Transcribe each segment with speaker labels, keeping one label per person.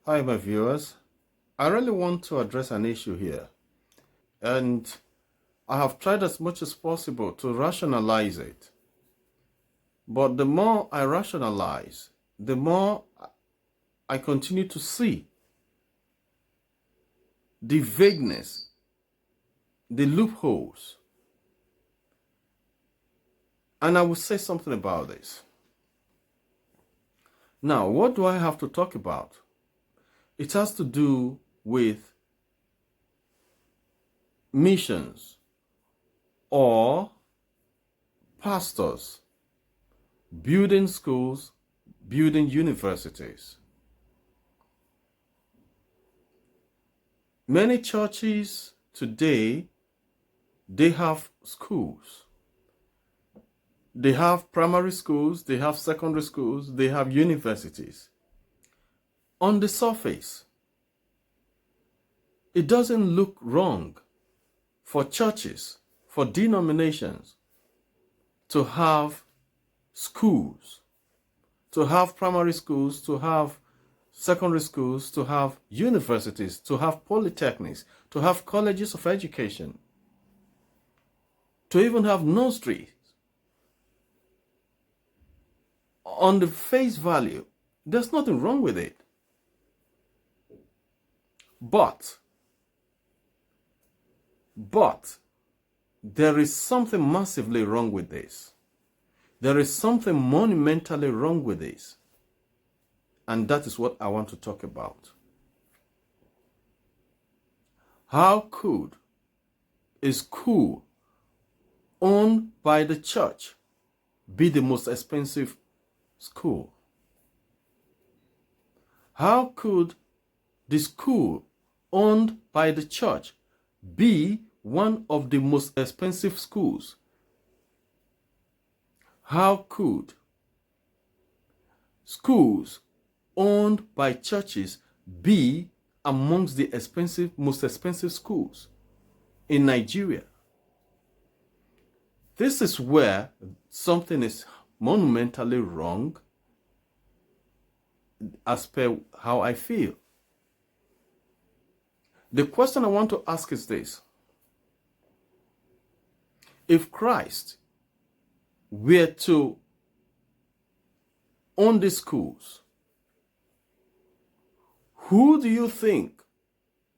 Speaker 1: Hi, my viewers. I really want to address an issue here, and I have tried as much as possible to rationalize it. But the more I rationalize, the more I continue to see the vagueness, the loopholes. And I will say something about this. Now, what do I have to talk about? It has to do with missions or pastors building schools, building universities. Many churches today, they have schools. They have primary schools, they have secondary schools, they have universities. On the surface, it doesn't look wrong for churches, for denominations to have schools, to have primary schools, to have secondary schools, to have universities, to have polytechnics, to have colleges of education, to even have nurseries. On the face value, there's nothing wrong with it. But there is something massively wrong with this. There is something monumentally wrong with this. And that is what I want to talk about. How could a school owned by the church be the most expensive school? How could the school owned by the church be one of the most expensive schools? How could schools owned by churches be amongst the most expensive schools in Nigeria? This is where something is monumentally wrong as per how I feel. The question I want to ask is this. If Christ were to own the schools, who do you think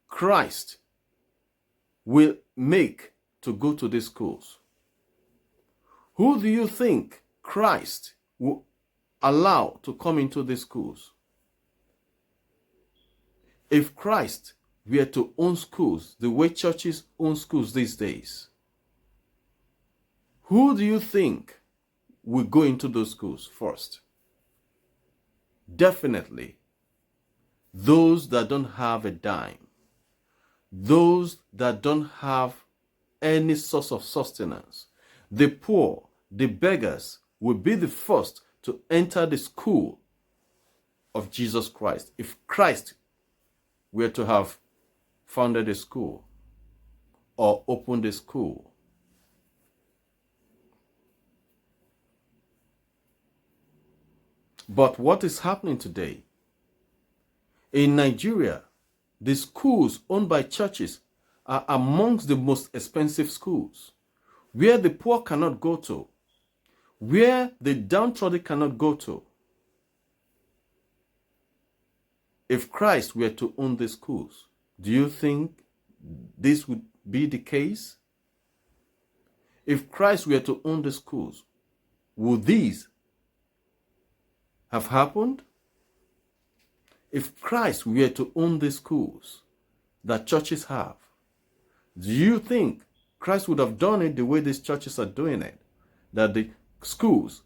Speaker 1: Christ will make to go to these schools? Who do you think Christ will allow to come into these schools? If Christ were to own schools the way churches own schools these days, who do you think will go into those schools first? Definitely those that don't have a dime, those that don't have any source of sustenance. The poor, the beggars will be the first to enter the school of Jesus Christ. If Christ were to have founded a school or opened a school. But what is happening today? In Nigeria, the schools owned by churches are amongst the most expensive schools, where the poor cannot go to, where the downtrodden cannot go to. If Christ were to own the schools, do you think this would be the case? If Christ were to own the schools, would these have happened? If Christ were to own the schools that churches have, do you think Christ would have done it the way these churches are doing it? That the schools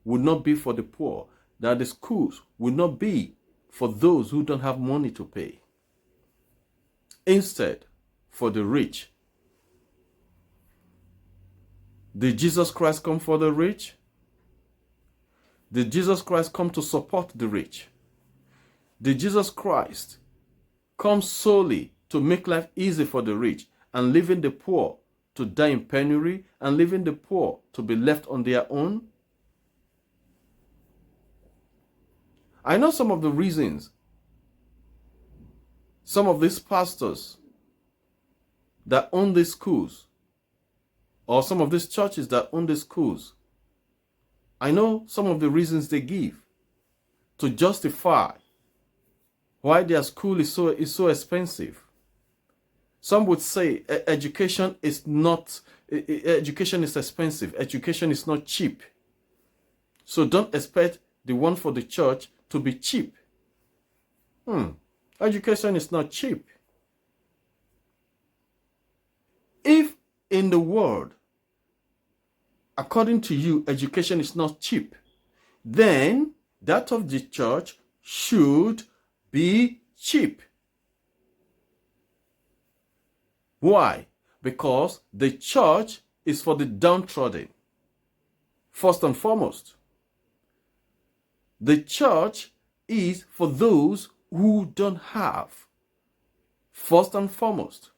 Speaker 1: would not be for the poor, that the schools would not be for those who don't have money to pay. Instead, for the rich. Did Jesus Christ come for the rich? Did Jesus Christ come to support the rich? Did Jesus Christ come solely to make life easy for the rich and leaving the poor to die in penury and leaving the poor to be left on their own? I know some of the reasons Some of these pastors that own these schools, or some of these churches that own these schools, I know some of the reasons they give to justify why their school is so expensive. Some would say education is expensive. Education is not cheap. So don't expect the one for the church to be cheap. Education is not cheap. If in the world, according to you, education is not cheap, then that of the church should be cheap. Why? Because the church is for the downtrodden. First and foremost, the church is for those who don't have. First and foremost.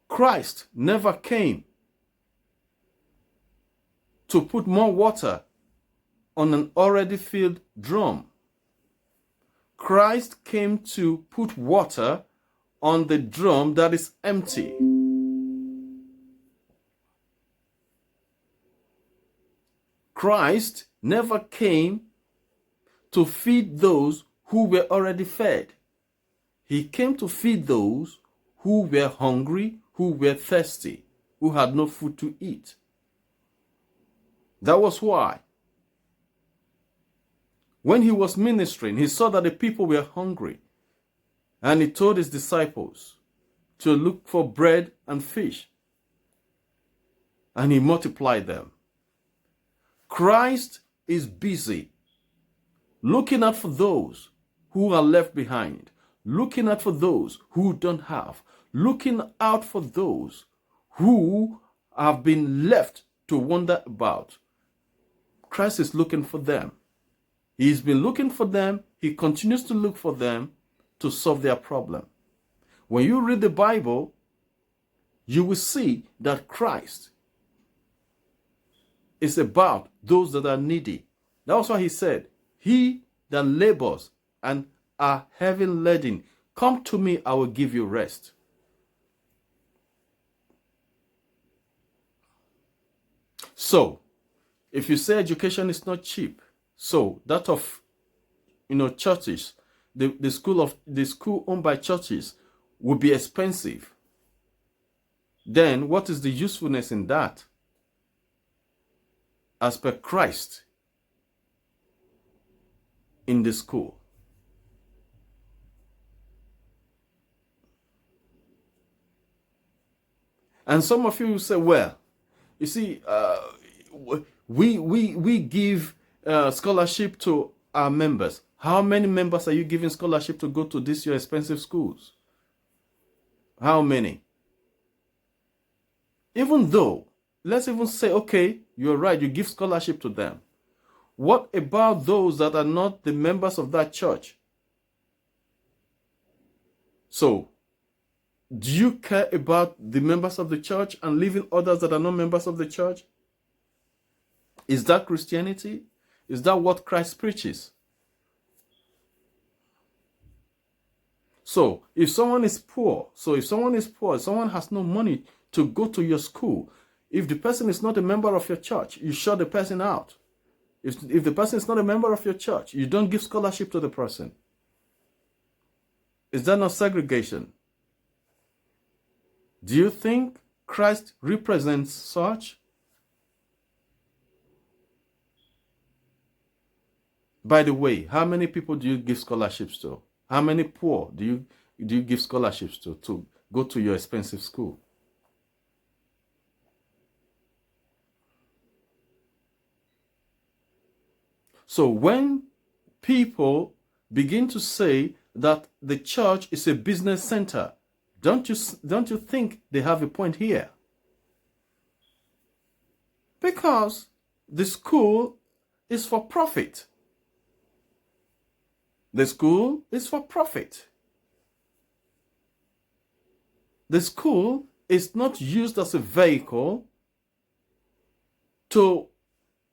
Speaker 1: Christ never came to put more water on an already filled drum. Christ came to put water on the drum that is empty. Christ never came to feed those who were already fed. He came to feed those who were hungry, who were thirsty, who had no food to eat. That was why, when he was ministering, he saw that the people were hungry, and he told his disciples to look for bread and fish, and he multiplied them. Christ is busy looking out for those who are left behind, looking out for those who don't have, looking out for those who have been left to wonder about. Christ is looking for them. He's been looking for them. He continues to look for them to solve their problem. When you read the Bible, you will see that Christ is about those that are needy. That's why he said, "He that labors and are heavy laden, come to me, I will give you rest." So, if you say education is not cheap, so that of churches, the school owned by churches would be expensive, then what is the usefulness in that? As per Christ in the school. And some of you will say, well, you see, we give scholarship to our members. How many members are you giving scholarship to go to these your expensive schools? How many? Even though, let's even say, okay, you're right, you give scholarship to them. What about those that are not the members of that church? So, do you care about the members of the church and leaving others that are not members of the church? Is that Christianity? Is that what Christ preaches? So, if someone is poor, someone has no money to go to your school, if the person is not a member of your church, you shut the person out. If the person is not a member of your church, you don't give scholarship to the person. Is that not segregation? Do you think Christ represents such? By the way, how many people do you give scholarships to? How many poor do you give scholarships to go to your expensive school? So when people begin to say that the church is a business center, don't you think they have a point here? Because the school is for profit. The school is for profit. The school is not used as a vehicle to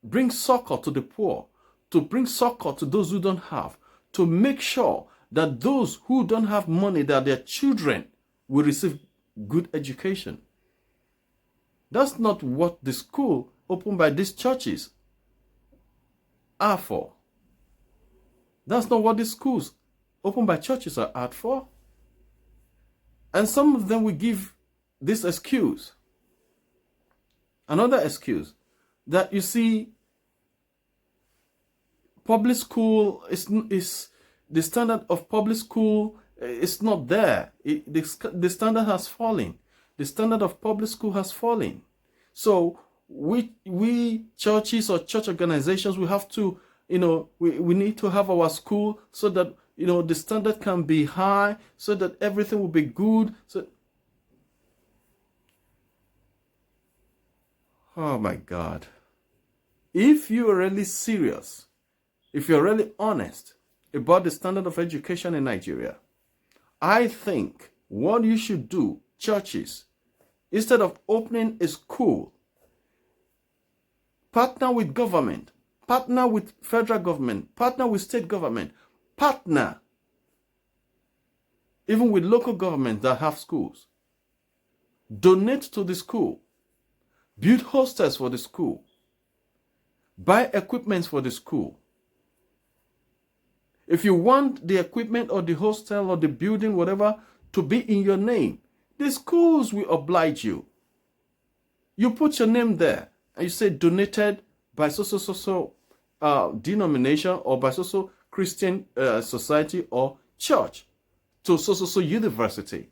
Speaker 1: bring succor to the poor, to bring succor to those who don't have, to make sure that those who don't have money, that their children will receive good education. That's not what the school opened by these churches are for. That's not what the schools opened by churches are out for. And some of them will give this excuse. Another excuse, that you see, public school is the standard of public school is not there. The standard has fallen. The standard of public school has fallen. So we churches or church organizations, we have to, we need to have our school so that, the standard can be high, so that everything will be good. So, oh my God. If you are really serious, if you're really honest about the standard of education in Nigeria, I think what you should do, churches, instead of opening a school, partner with government, partner with federal government, partner with state government, partner even with local governments that have schools. Donate to the school. Build hostels for the school. Buy equipment for the school. If you want the equipment or the hostel or the building, whatever, to be in your name, the schools will oblige you. You put your name there and you say donated by so denomination or by so Christian society or church to so university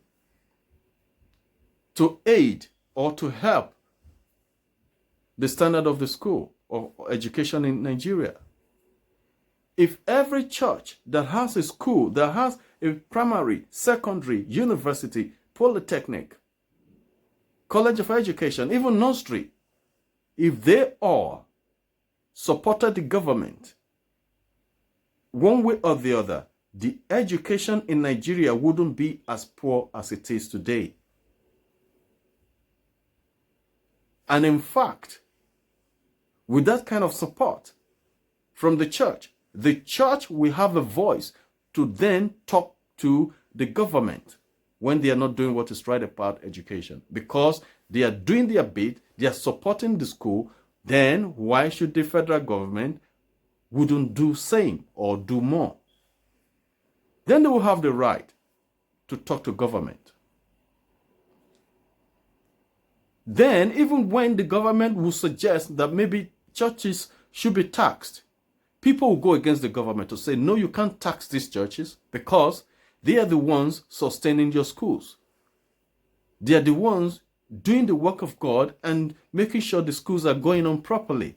Speaker 1: to aid or to help the standard of the school or education in Nigeria. If every church that has a school, that has a primary, secondary, university, polytechnic, college of education, even nursery, if they all supported the government one way or the other, the education in Nigeria wouldn't be as poor as it is today. And in fact, with that kind of support from the church will have a voice to then talk to the government when they are not doing what is right about education. Because they are doing their bit, they are supporting the school, then why should the federal government wouldn't do same or do more? Then they will have the right to talk to government. Then, even when the government will suggest that maybe churches should be taxed, people will go against the government to say, no, you can't tax these churches because they are the ones sustaining your schools. They are the ones doing the work of God and making sure the schools are going on properly.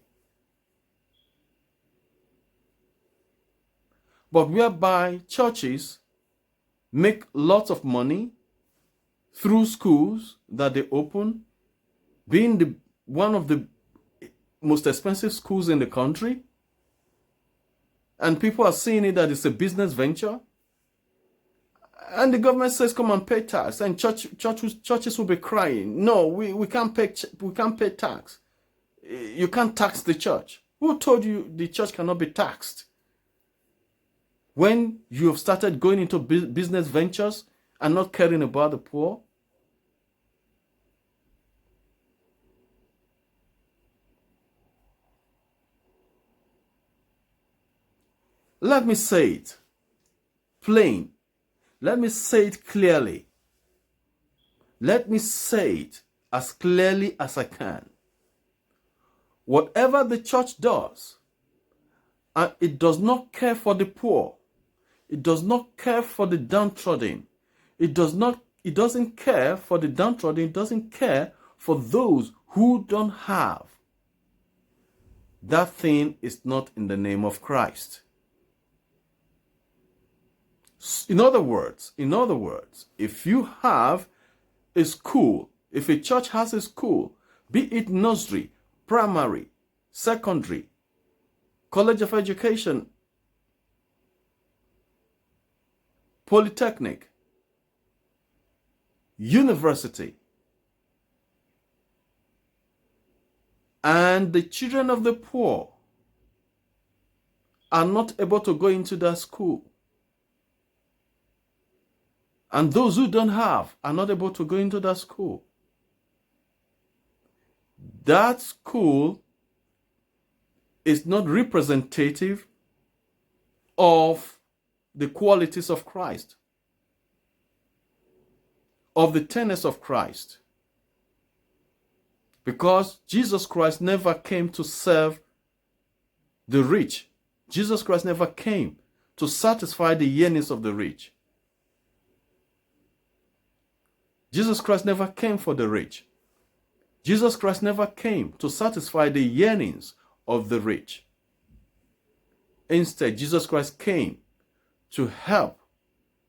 Speaker 1: But whereby churches make lots of money through schools that they open, being one of the most expensive schools in the country, and people are seeing it that it's a business venture, and the government says, come and pay tax, and churches will be crying, no, we can't pay tax. You can't tax the church. Who told you the church cannot be taxed? When you have started going into business ventures and not caring about the poor? Let me say it plain. Let me say it clearly. Let me say it as clearly as I can. Whatever the church does, and it does not care for the poor, it does not care for the downtrodden, it doesn't care for the downtrodden, it doesn't care for those who don't have. That thing is not in the name of Christ. In other words, if you have a school, if a church has a school, be it nursery, primary, secondary, college of education, polytechnic, university, and the children of the poor are not able to go into that school. And those who don't have are not able to go into that school. That school is not representative of the qualities of Christ, of the tenets of Christ. Because Jesus Christ never came to serve the rich. Jesus Christ never came to satisfy the yearnings of the rich. Jesus Christ never came for the rich. Jesus Christ never came to satisfy the yearnings of the rich. Instead, Jesus Christ came to help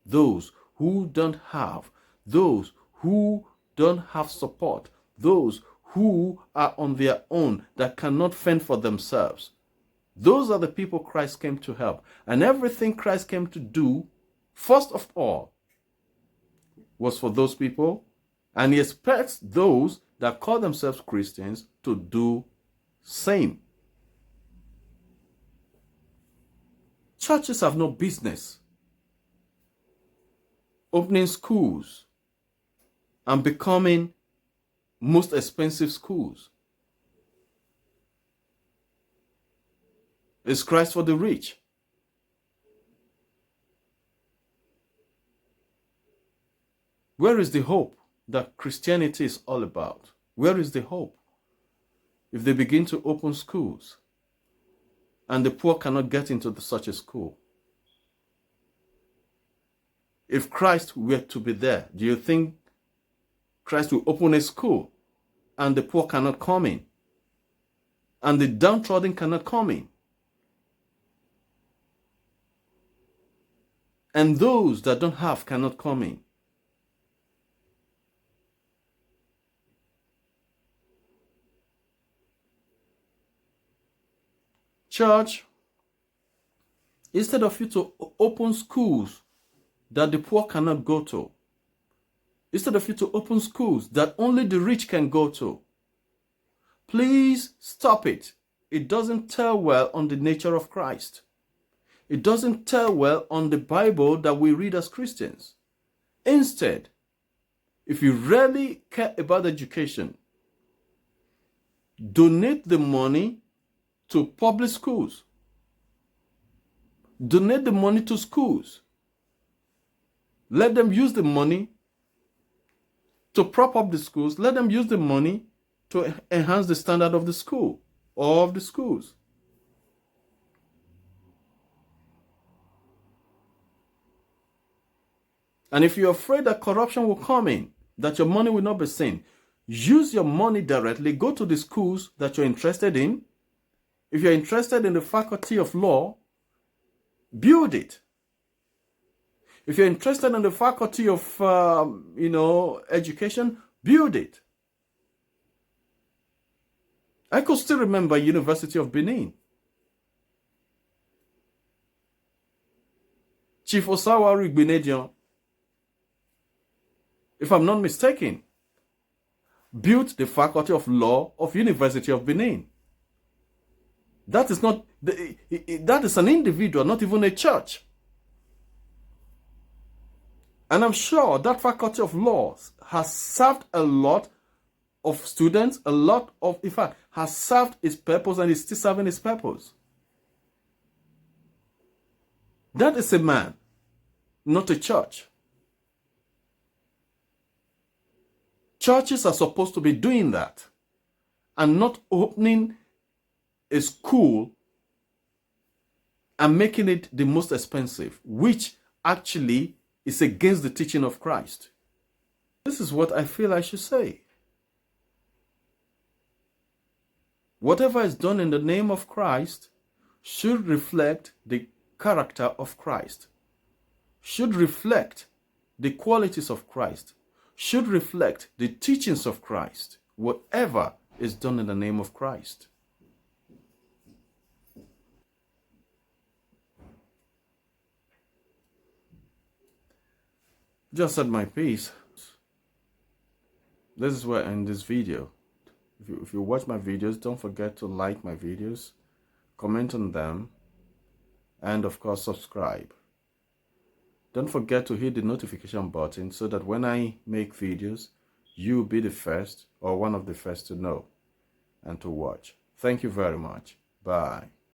Speaker 1: those who don't have, those who don't have support, those who are on their own, that cannot fend for themselves. Those are the people Christ came to help. And everything Christ came to do, first of all, was for those people. And he expects those that call themselves Christians to do same. Churches have no business opening schools and becoming most expensive schools. It's Christ for the rich. Where is the hope that Christianity is all about? Where is the hope? If they begin to open schools and the poor cannot get into such a school. If Christ were to be there, do you think Christ will open a school and the poor cannot come in? And the downtrodden cannot come in? And those that don't have cannot come in? Church, instead of you to open schools that the poor cannot go to, instead of you to open schools that only the rich can go to, please stop it. It doesn't tell well on the nature of Christ. It doesn't tell well on the Bible that we read as Christians. Instead, if you really care about education, donate the money to public schools. Donate the money to schools. Let them use the money to prop up the schools. Let them use the money to enhance the standard of the school or of the schools. And if you're afraid that corruption will come in, that your money will not be seen, use your money directly. Go to the schools that you're interested in. If you're interested in the faculty of law, build it. If you're interested in the faculty of, education, build it. I could still remember University of Benin. Chief Osawari Gbenedion, if I'm not mistaken, built the faculty of law of University of Benin. That is an individual, not even a church. And I'm sure that faculty of law has served a lot of students, has served its purpose and is still serving its purpose. That is a man, not a church. Churches are supposed to be doing that and not opening a school and making it the most expensive, which actually is against the teaching of Christ. This is what I feel I should say. Whatever is done in the name of Christ should reflect the character of Christ, should reflect the qualities of Christ, should reflect the teachings of Christ, whatever is done in the name of Christ. Just said my piece. This is where I end this video. If you watch my videos, don't forget to like my videos, comment on them, and of course subscribe. Don't forget to hit the notification button so that when I make videos, you'll be the first or one of the first to know and to watch. Thank you very much. Bye.